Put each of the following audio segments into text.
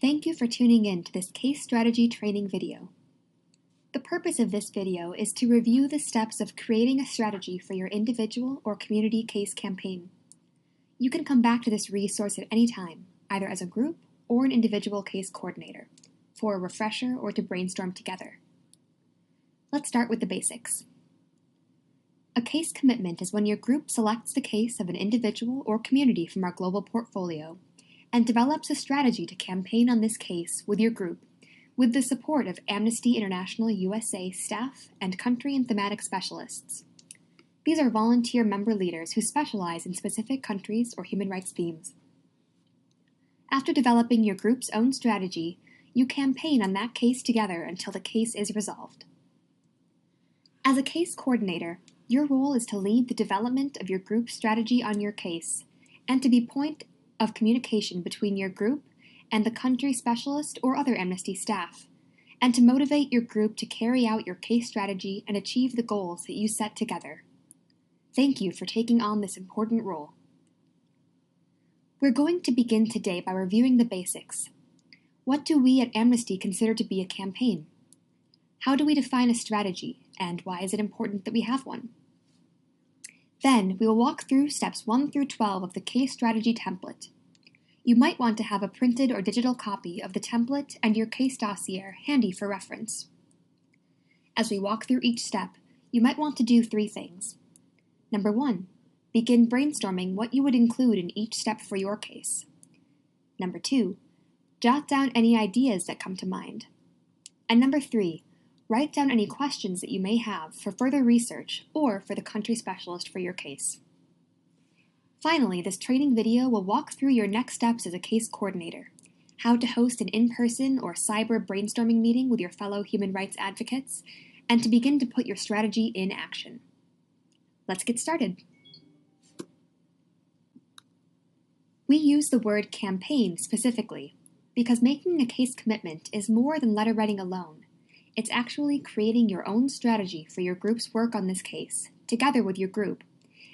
Thank you for tuning in to this case strategy training video. The purpose of this video is to review the steps of creating a strategy for your individual or community case campaign. You can come back to this resource at any time, either as a group or an individual case coordinator, for a refresher or to brainstorm together. Let's start with the basics. A case commitment is when your group selects the case of an individual or community from our global portfolio and develops a strategy to campaign on this case with your group with the support of Amnesty International USA staff and country and thematic specialists. These are volunteer member leaders who specialize in specific countries or human rights themes. After developing your group's own strategy, you campaign on that case together until the case is resolved. As a case coordinator, your role is to lead the development of your group strategy on your case and to be point of communication between your group and the country specialist or other Amnesty staff, and to motivate your group to carry out your case strategy and achieve the goals that you set together. Thank you for taking on this important role. We're going to begin today by reviewing the basics. What do we at Amnesty consider to be a campaign? How do we define a strategy, and why is it important that we have one? Then, we will walk through steps 1 through 12 of the case strategy template. You might want to have a printed or digital copy of the template and your case dossier handy for reference. As we walk through each step, you might want to do 3 things. Number 1, begin brainstorming what you would include in each step for your case. Number 2, jot down any ideas that come to mind. And number 3, write down any questions that you may have for further research or for the country specialist for your case. Finally, this training video will walk through your next steps as a case coordinator, how to host an in-person or cyber brainstorming meeting with your fellow human rights advocates, and to begin to put your strategy in action. Let's get started. We use the word campaign specifically because making a case commitment is more than letter writing alone. It's actually creating your own strategy for your group's work on this case, together with your group,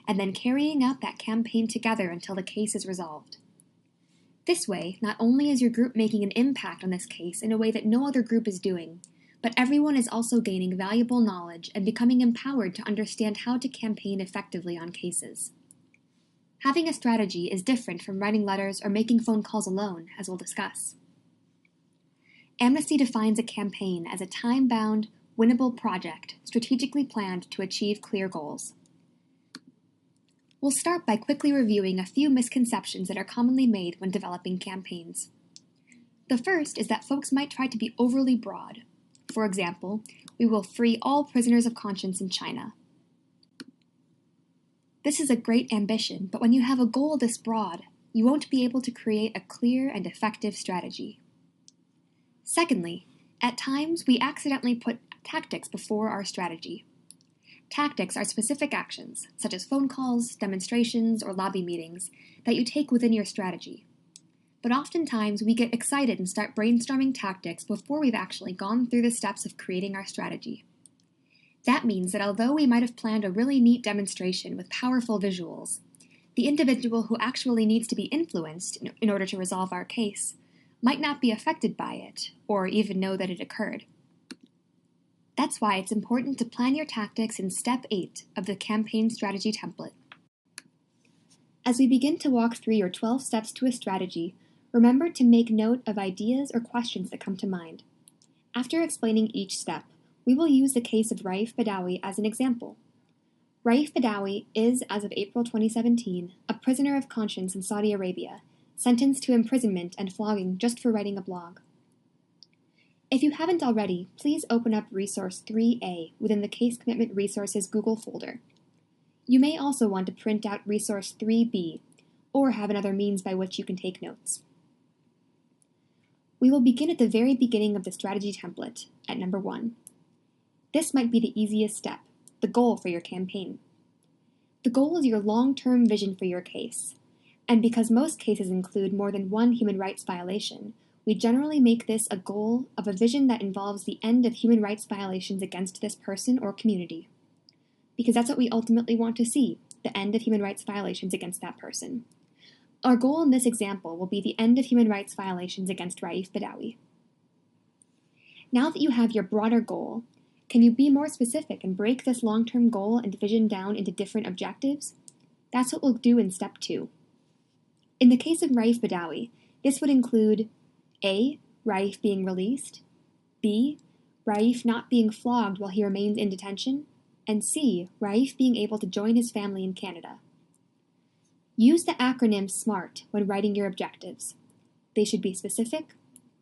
and then carrying out that campaign together until the case is resolved. This way, not only is your group making an impact on this case in a way that no other group is doing, but everyone is also gaining valuable knowledge and becoming empowered to understand how to campaign effectively on cases. Having a strategy is different from writing letters or making phone calls alone, as we'll discuss. Amnesty defines a campaign as a time-bound, winnable project strategically planned to achieve clear goals. We'll start by quickly reviewing a few misconceptions that are commonly made when developing campaigns. The first is that folks might try to be overly broad. For example, we will free all prisoners of conscience in China. This is a great ambition, but when you have a goal this broad, you won't be able to create a clear and effective strategy. Secondly, at times we accidentally put tactics before our strategy. Tactics are specific actions, such as phone calls, demonstrations, or lobby meetings, that you take within your strategy. But oftentimes we get excited and start brainstorming tactics before we've actually gone through the steps of creating our strategy. That means that although we might have planned a really neat demonstration with powerful visuals, the individual who actually needs to be influenced in order to resolve our case might not be affected by it, or even know that it occurred. That's why it's important to plan your tactics in Step 8 of the Campaign Strategy Template. As we begin to walk through your 12 steps to a strategy, remember to make note of ideas or questions that come to mind. After explaining each step, we will use the case of Raif Badawi as an example. Raif Badawi is, as of April 2017, a prisoner of conscience in Saudi Arabia, sentenced to imprisonment and flogging just for writing a blog. If you haven't already, please open up Resource 3A within the Case Commitment Resources Google folder. You may also want to print out Resource 3B, or have another means by which you can take notes. We will begin at the very beginning of the strategy template, at number 1. This might be the easiest step, the goal for your campaign. The goal is your long-term vision for your case. And because most cases include more than one human rights violation, we generally make this a goal of a vision that involves the end of human rights violations against this person or community. Because that's what we ultimately want to see, the end of human rights violations against that person. Our goal in this example will be the end of human rights violations against Raif Badawi. Now that you have your broader goal, can you be more specific and break this long-term goal and vision down into different objectives? That's what we'll do in step 2. In the case of Raif Badawi, this would include A. Raif being released, B. Raif not being flogged while he remains in detention, and C. Raif being able to join his family in Canada. Use the acronym SMART when writing your objectives. They should be specific,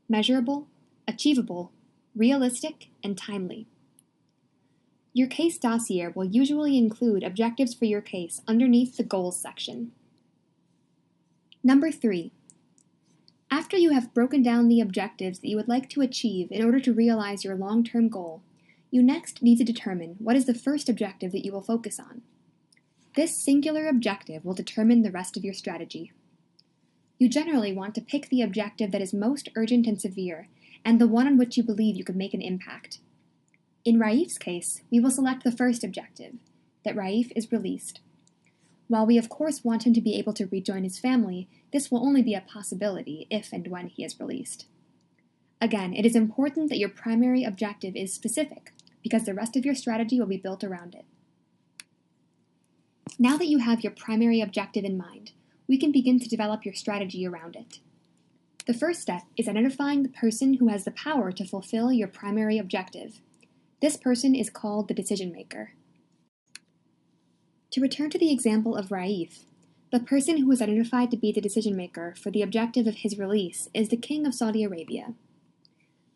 measurable, achievable, realistic, and timely. Your case dossier will usually include objectives for your case underneath the Goals section. Number 3. After you have broken down the objectives that you would like to achieve in order to realize your long-term goal, you next need to determine what is the first objective that you will focus on. This singular objective will determine the rest of your strategy. You generally want to pick the objective that is most urgent and severe, and the one on which you believe you could make an impact. In Raif's case, we will select the first objective, that Raif is released. While we of course want him to be able to rejoin his family, this will only be a possibility if and when he is released. Again, it is important that your primary objective is specific, because the rest of your strategy will be built around it. Now that you have your primary objective in mind, we can begin to develop your strategy around it. The first step is identifying the person who has the power to fulfill your primary objective. This person is called the decision maker. To return to the example of Raif, the person who is identified to be the decision maker for the objective of his release is the King of Saudi Arabia.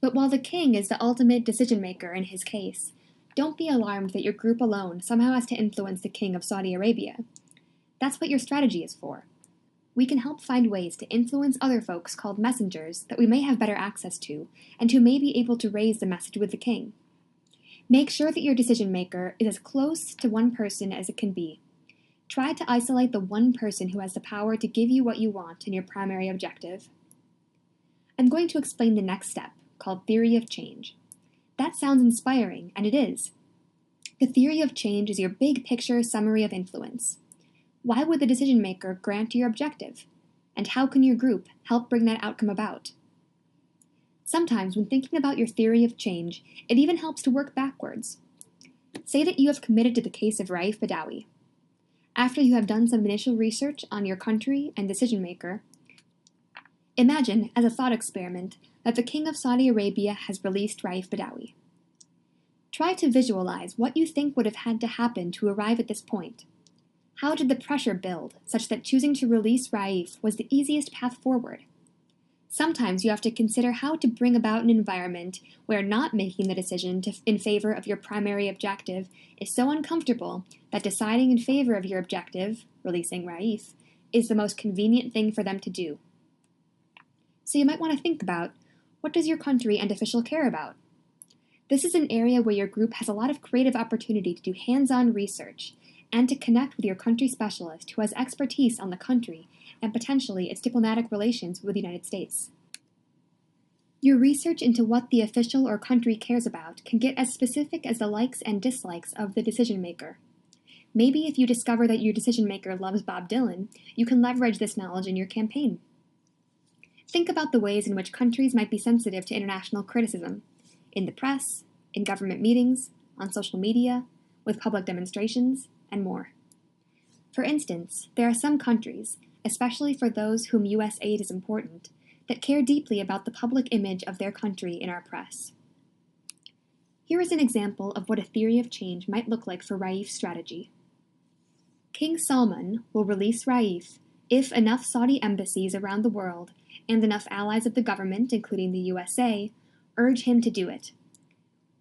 But while the king is the ultimate decision maker in his case, don't be alarmed that your group alone somehow has to influence the King of Saudi Arabia. That's what your strategy is for. We can help find ways to influence other folks called messengers that we may have better access to, and who may be able to raise the message with the king. Make sure that your decision maker is as close to one person as it can be. Try to isolate the one person who has the power to give you what you want in your primary objective. I'm going to explain the next step, called theory of change. That sounds inspiring, and it is. The theory of change is your big picture summary of influence. Why would the decision maker grant your objective? And how can your group help bring that outcome about? Sometimes when thinking about your theory of change, it even helps to work backwards. Say that you have committed to the case of Raif Badawi. After you have done some initial research on your country and decision maker, imagine, as a thought experiment, that the King of Saudi Arabia has released Raif Badawi. Try to visualize what you think would have had to happen to arrive at this point. How did the pressure build such that choosing to release Raif was the easiest path forward? Sometimes you have to consider how to bring about an environment where not making the decision in favor of your primary objective is so uncomfortable that deciding in favor of your objective, releasing Raif, is the most convenient thing for them to do. So you might want to think about, what does your country and official care about? This is an area where your group has a lot of creative opportunity to do hands-on research and to connect with your country specialist who has expertise on the country and potentially its diplomatic relations with the United States. Your research into what the official or country cares about can get as specific as the likes and dislikes of the decision maker. Maybe if you discover that your decision maker loves Bob Dylan, you can leverage this knowledge in your campaign. Think about the ways in which countries might be sensitive to international criticism, in the press, in government meetings, on social media, with public demonstrations, and more. For instance, there are some countries, especially for those whom U.S. aid is important, that care deeply about the public image of their country in our press. Here is an example of what a theory of change might look like for Raif's strategy. King Salman will release Raif if enough Saudi embassies around the world and enough allies of the government, including the USA, urge him to do it.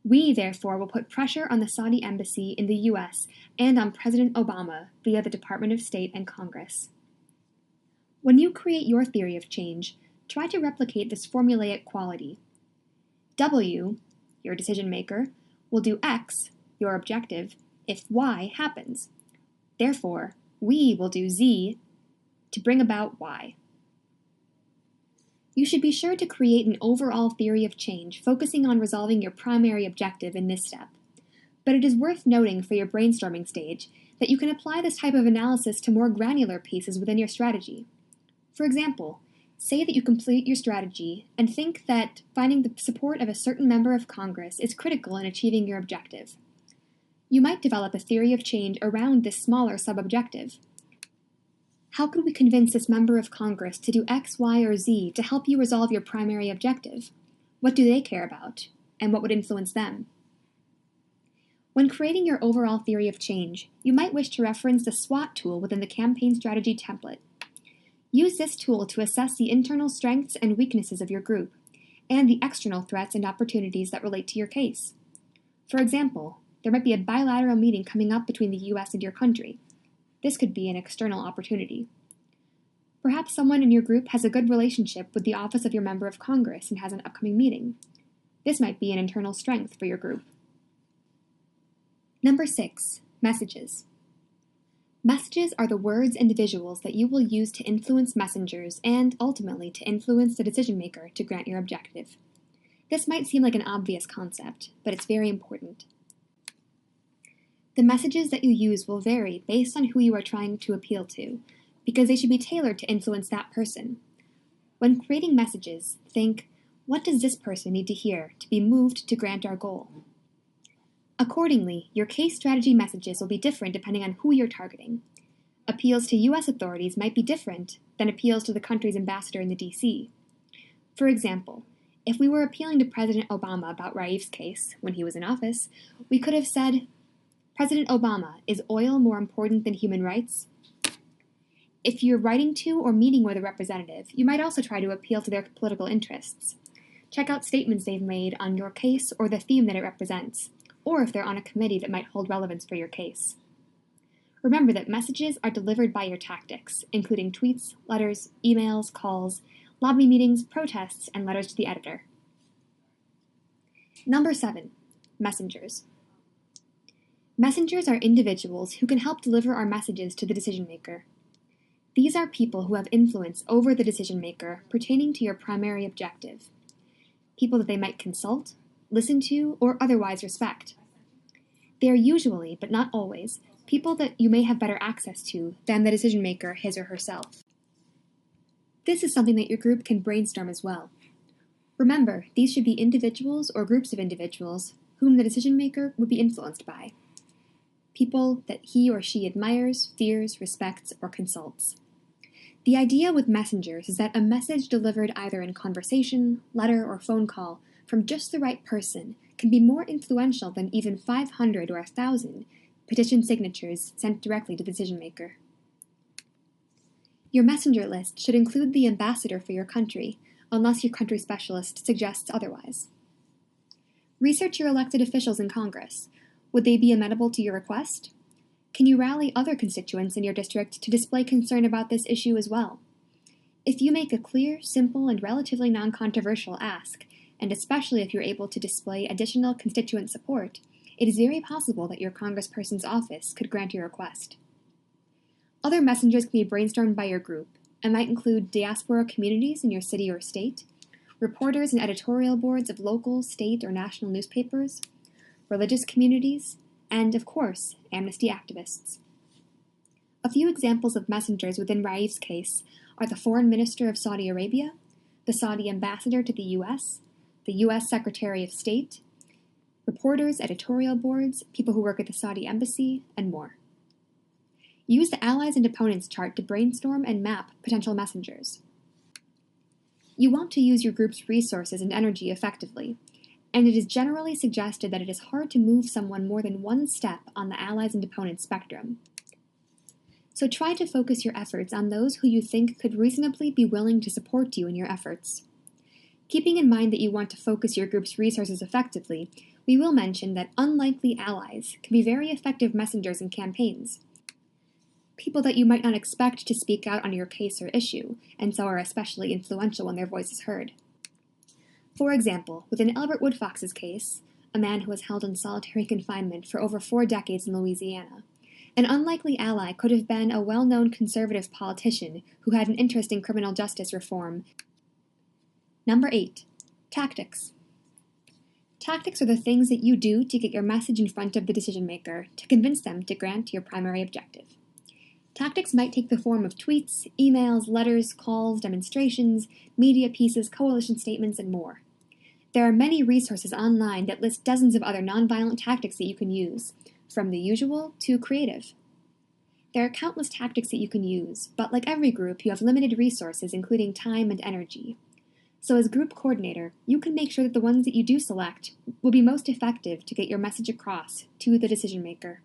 We, therefore, will put pressure on the Saudi embassy in the US and on President Obama via the Department of State and Congress. When you create your theory of change, try to replicate this formulaic quality. W, your decision maker, will do X, your objective, if Y happens. Therefore, we will do Z to bring about Y. You should be sure to create an overall theory of change focusing on resolving your primary objective in this step. But it is worth noting for your brainstorming stage that you can apply this type of analysis to more granular pieces within your strategy. For example, say that you complete your strategy and think that finding the support of a certain member of Congress is critical in achieving your objective. You might develop a theory of change around this smaller sub-objective. How could we convince this member of Congress to do X, Y, or Z to help you resolve your primary objective? What do they care about, and what would influence them? When creating your overall theory of change, you might wish to reference the SWOT tool within the campaign strategy template. Use this tool to assess the internal strengths and weaknesses of your group, and the external threats and opportunities that relate to your case. For example, there might be a bilateral meeting coming up between the US and your country. This could be an external opportunity. Perhaps someone in your group has a good relationship with the office of your member of Congress and has an upcoming meeting. This might be an internal strength for your group. Number 6, messages. Messages are the words and visuals that you will use to influence messengers and, ultimately, to influence the decision maker to grant your objective. This might seem like an obvious concept, but it's very important. The messages that you use will vary based on who you are trying to appeal to, because they should be tailored to influence that person. When creating messages, think, what does this person need to hear to be moved to grant our goal? Accordingly, your case strategy messages will be different depending on who you're targeting. Appeals to US authorities might be different than appeals to the country's ambassador in the DC. For example, if we were appealing to President Obama about Raif's case when he was in office, we could have said, President Obama, is oil more important than human rights? If you're writing to or meeting with a representative, you might also try to appeal to their political interests. Check out statements they've made on your case or the theme that it represents, or if they're on a committee that might hold relevance for your case. Remember that messages are delivered by your tactics, including tweets, letters, emails, calls, lobby meetings, protests, and letters to the editor. Number 7, messengers. Messengers are individuals who can help deliver our messages to the decision maker. These are people who have influence over the decision maker pertaining to your primary objective. People that they might consult, listen to, or otherwise respect. They are usually, but not always, people that you may have better access to than the decision maker his or herself. This is something that your group can brainstorm as well. Remember, these should be individuals or groups of individuals whom the decision maker would be influenced by. People that he or she admires, fears, respects, or consults. The idea with messengers is that a message delivered either in conversation, letter, or phone call from just the right person can be more influential than even 500 or 1,000 petition signatures sent directly to the decision maker. Your messenger list should include the ambassador for your country, unless your country specialist suggests otherwise. Research your elected officials in Congress. Would they be amenable to your request? Can you rally other constituents in your district to display concern about this issue as well? If you make a clear, simple, and relatively non-controversial ask, and especially if you're able to display additional constituent support, it is very possible that your congressperson's office could grant your request. Other messengers can be brainstormed by your group and might include diaspora communities in your city or state, reporters and editorial boards of local, state, or national newspapers, religious communities, and, of course, amnesty activists. A few examples of messengers within Raif's case are the Foreign Minister of Saudi Arabia, the Saudi Ambassador to the U.S., the U.S. Secretary of State, reporters, editorial boards, people who work at the Saudi Embassy, and more. Use the Allies and Opponents chart to brainstorm and map potential messengers. You want to use your group's resources and energy effectively, and it is generally suggested that it is hard to move someone more than one step on the Allies and Opponents spectrum. So try to focus your efforts on those who you think could reasonably be willing to support you in your efforts. Keeping in mind that you want to focus your group's resources effectively, we will mention that unlikely allies can be very effective messengers in campaigns. People that you might not expect to speak out on your case or issue, and so are especially influential when their voice is heard. For example, within Albert Woodfox's case, a man who was held in solitary confinement for over 4 decades in Louisiana, an unlikely ally could have been a well-known conservative politician who had an interest in criminal justice reform. Number 8, tactics. Tactics are the things that you do to get your message in front of the decision maker to convince them to grant your primary objective. Tactics might take the form of tweets, emails, letters, calls, demonstrations, media pieces, coalition statements, and more. There are many resources online that list dozens of other nonviolent tactics that you can use, from the usual to creative. There are countless tactics that you can use, but like every group, you have limited resources, including time and energy. So as group coordinator, you can make sure that the ones that you do select will be most effective to get your message across to the decision maker.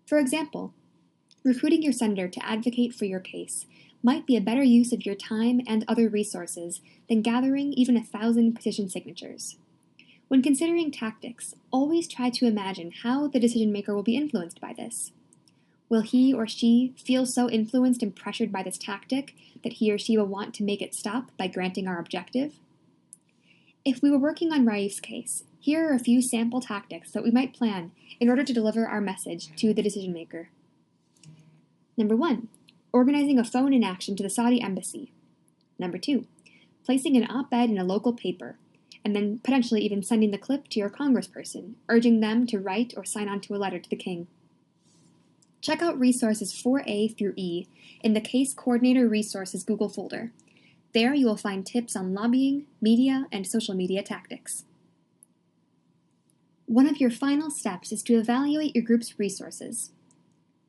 For example, recruiting your senator to advocate for your case might be a better use of your time and other resources than gathering even 1,000 petition signatures. When considering tactics, always try to imagine how the decision maker will be influenced by this. Will he or she feel so influenced and pressured by this tactic that he or she will want to make it stop by granting our objective? If we were working on Raif's case, here are a few sample tactics that we might plan in order to deliver our message to the decision maker. Number 1, organizing a phone-in action to the Saudi embassy. Number 2, placing an op-ed in a local paper, and then potentially even sending the clip to your congressperson, urging them to write or sign on to a letter to the king. Check out resources 4A through E in the Case Coordinator Resources Google folder. There you will find tips on lobbying, media, and social media tactics. One of your final steps is to evaluate your group's resources.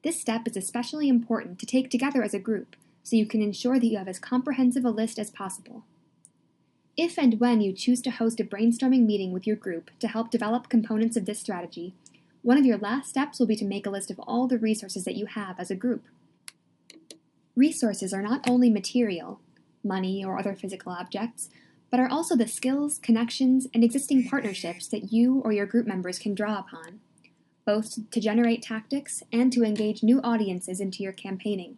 This step is especially important to take together as a group so you can ensure that you have as comprehensive a list as possible. If and when you choose to host a brainstorming meeting with your group to help develop components of this strategy, one of your last steps will be to make a list of all the resources that you have as a group. Resources are not only material, money or other physical objects, but are also the skills, connections, and existing partnerships that you or your group members can draw upon, both to generate tactics and to engage new audiences into your campaigning.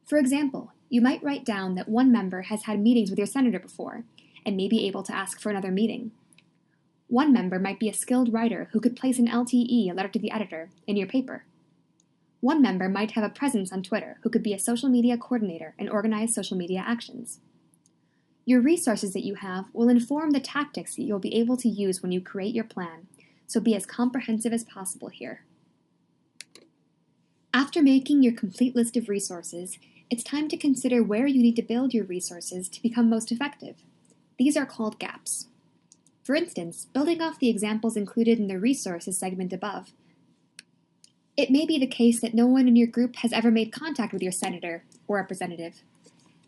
For example, you might write down that one member has had meetings with your senator before and may be able to ask for another meeting. One member might be a skilled writer who could place an LTE, a letter to the editor, in your paper. One member might have a presence on Twitter who could be a social media coordinator and organize social media actions. Your resources that you have will inform the tactics that you'll be able to use when you create your plan, so be as comprehensive as possible here. After making your complete list of resources, it's time to consider where you need to build your resources to become most effective. These are called gaps. For instance, building off the examples included in the resources segment above, it may be the case that no one in your group has ever made contact with your senator or representative.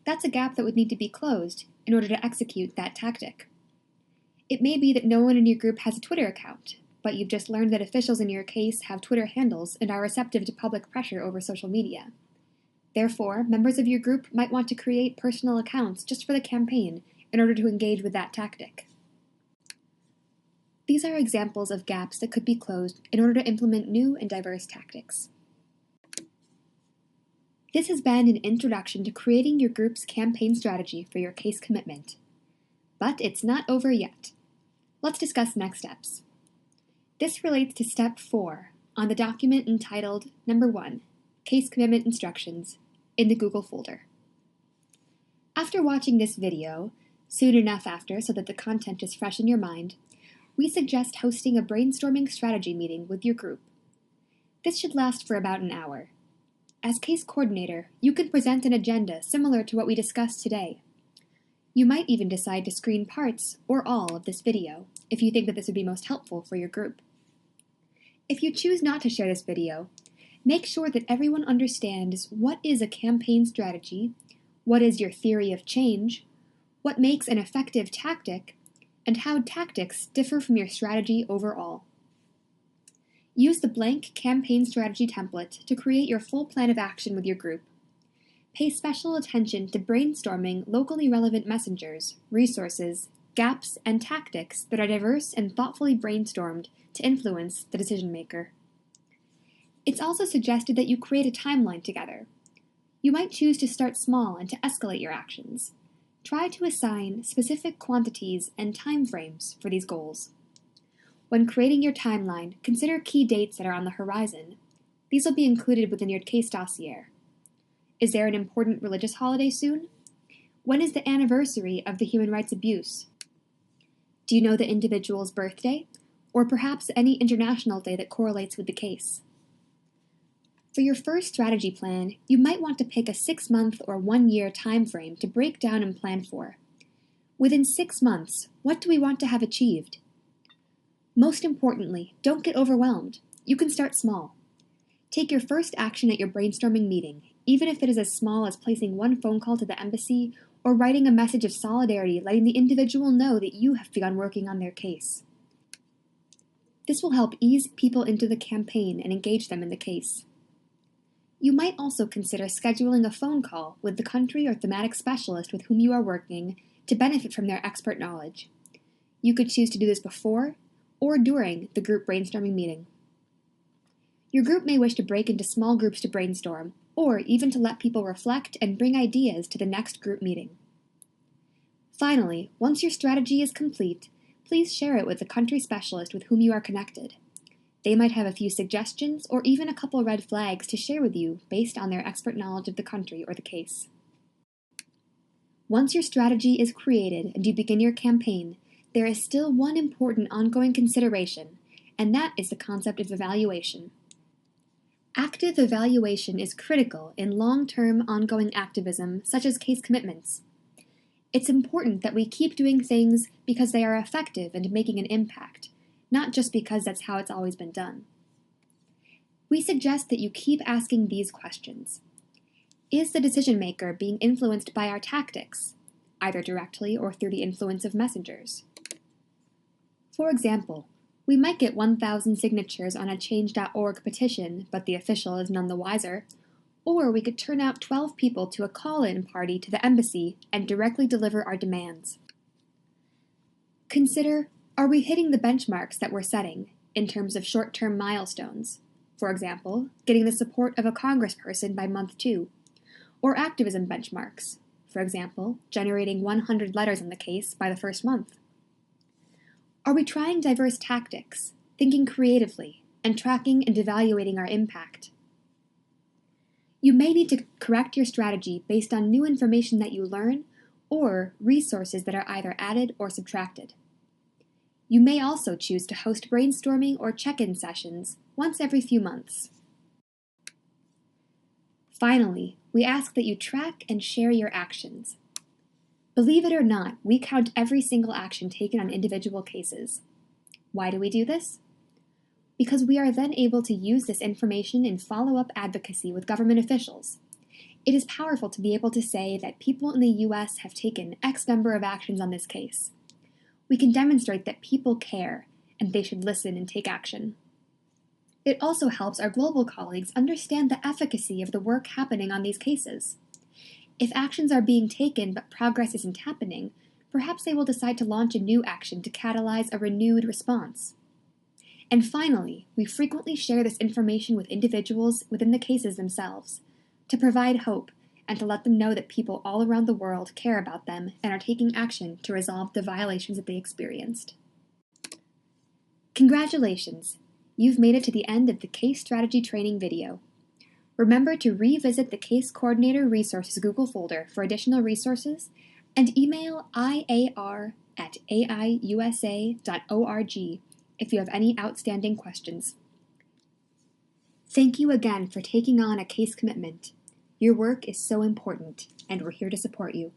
That's a gap that would need to be closed in order to execute that tactic. It may be that no one in your group has a Twitter account, but you've just learned that officials in your case have Twitter handles and are receptive to public pressure over social media. Therefore, members of your group might want to create personal accounts just for the campaign in order to engage with that tactic. These are examples of gaps that could be closed in order to implement new and diverse tactics. This has been an introduction to creating your group's campaign strategy for your case commitment. But it's not over yet. Let's discuss next steps. This relates to Step 4 on the document entitled Number 1, Case Commitment Instructions, in the Google folder. After watching this video, soon enough after so that the content is fresh in your mind, we suggest hosting a brainstorming strategy meeting with your group. This should last for about an hour. As case coordinator, you can present an agenda similar to what we discussed today. You might even decide to screen parts or all of this video if you think that this would be most helpful for your group. If you choose not to share this video, make sure that everyone understands what is a campaign strategy, what is your theory of change, what makes an effective tactic, and how tactics differ from your strategy overall. Use the blank campaign strategy template to create your full plan of action with your group. Pay special attention to brainstorming locally relevant messengers, resources, gaps, and tactics that are diverse and thoughtfully brainstormed to influence the decision maker. It's also suggested that you create a timeline together. You might choose to start small and to escalate your actions. Try to assign specific quantities and timeframes for these goals. When creating your timeline, consider key dates that are on the horizon. These will be included within your case dossier. Is there an important religious holiday soon? When is the anniversary of the human rights abuse? Do you know the individual's birthday? Or perhaps any international day that correlates with the case? For your first strategy plan, you might want to pick a 6-month or 1-year time frame to break down and plan for. Within 6 months, what do we want to have achieved? Most importantly, don't get overwhelmed. You can start small. Take your first action at your brainstorming meeting, even if it is as small as placing one phone call to the embassy or writing a message of solidarity letting the individual know that you have begun working on their case. This will help ease people into the campaign and engage them in the case. You might also consider scheduling a phone call with the country or thematic specialist with whom you are working to benefit from their expert knowledge. You could choose to do this before or during the group brainstorming meeting. Your group may wish to break into small groups to brainstorm, or even to let people reflect and bring ideas to the next group meeting. Finally, once your strategy is complete, please share it with the country specialist with whom you are connected. They might have a few suggestions or even a couple red flags to share with you based on their expert knowledge of the country or the case. Once your strategy is created and you begin your campaign, there is still one important ongoing consideration, and that is the concept of evaluation. Active evaluation is critical in long-term ongoing activism such as case commitments. It's important that we keep doing things because they are effective and making an impact, not just because that's how it's always been done. We suggest that you keep asking these questions. Is the decision maker being influenced by our tactics, either directly or through the influence of messengers? For example, we might get 1,000 signatures on a change.org petition, but the official is none the wiser, or we could turn out 12 people to a call-in party to the embassy and directly deliver our demands. Consider, are we hitting the benchmarks that we're setting in terms of short-term milestones? For example, getting the support of a congressperson by month 2, or activism benchmarks, for example, generating 100 letters on the case by the first month. Are we trying diverse tactics, thinking creatively, and tracking and evaluating our impact? You may need to correct your strategy based on new information that you learn or resources that are either added or subtracted. You may also choose to host brainstorming or check-in sessions once every few months. Finally, we ask that you track and share your actions. Believe it or not, we count every single action taken on individual cases. Why do we do this? Because we are then able to use this information in follow-up advocacy with government officials. It is powerful to be able to say that people in the U.S. have taken X number of actions on this case. We can demonstrate that people care, and they should listen and take action. It also helps our global colleagues understand the efficacy of the work happening on these cases. If actions are being taken but progress isn't happening, perhaps they will decide to launch a new action to catalyze a renewed response. And finally, we frequently share this information with individuals within the cases themselves, to provide hope and to let them know that people all around the world care about them and are taking action to resolve the violations that they experienced. Congratulations! You've made it to the end of the Case Strategy Training video. Remember to revisit the Case Coordinator Resources Google folder for additional resources and email iar@aiusa.org if you have any outstanding questions. Thank you again for taking on a case commitment. Your work is so important, and we're here to support you.